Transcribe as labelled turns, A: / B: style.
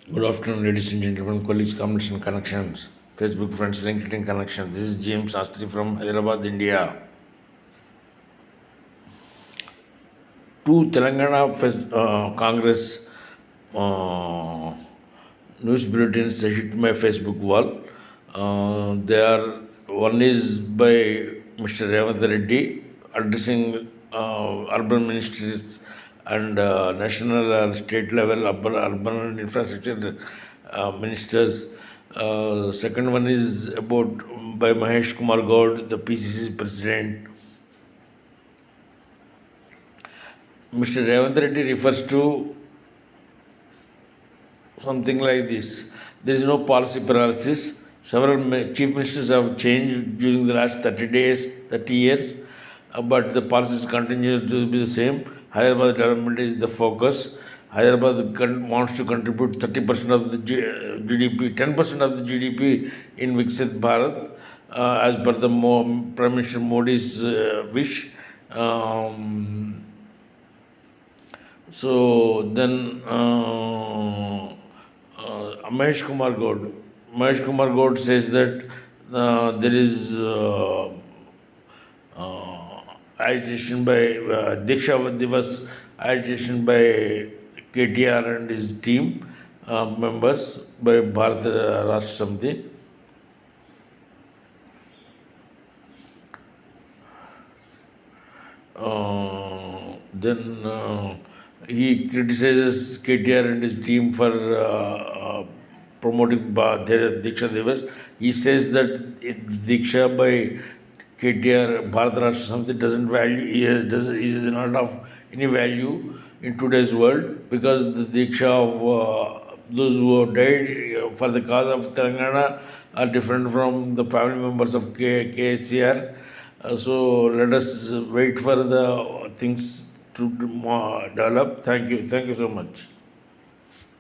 A: Good afternoon, ladies and gentlemen, colleagues, combination connections, Facebook friends, LinkedIn connections. This is James Astri from Hyderabad, India. Two Telangana Congress uh, news bulletins hit my Facebook wall. They are one is by Mr. Revanth Reddy addressing urban ministries and national or state level urban infrastructure ministers. Second one is about by Mahesh Kumar Gaud, the PCC president. Mr. Revanth Reddy refers to something like this. There is no policy paralysis. Several chief ministers have changed during the last 30 days, 30 years, but the policies continue to be the same. Hyderabad development is the focus. Hyderabad wants to contribute 30% of the GDP, 10% of the GDP in Viksit Bharat, as per the Prime Minister Modi's wish. Um, so then Mahesh Kumar Gaud. Mahesh Kumar Gaud says that there is agitation by Diksha Divas, agitation by KTR and his team members by Bharat Rashtra Samiti. Then he criticizes KTR and his team for promoting their Diksha Divas. He says that Diksha by KTR, Bharat Rashtra Samiti doesn't value, is not of any value in today's world because the Diksha of those who have died for the cause of Telangana are different from the family members of KHCR. So let us wait for the things to develop. Thank you. Thank you so much.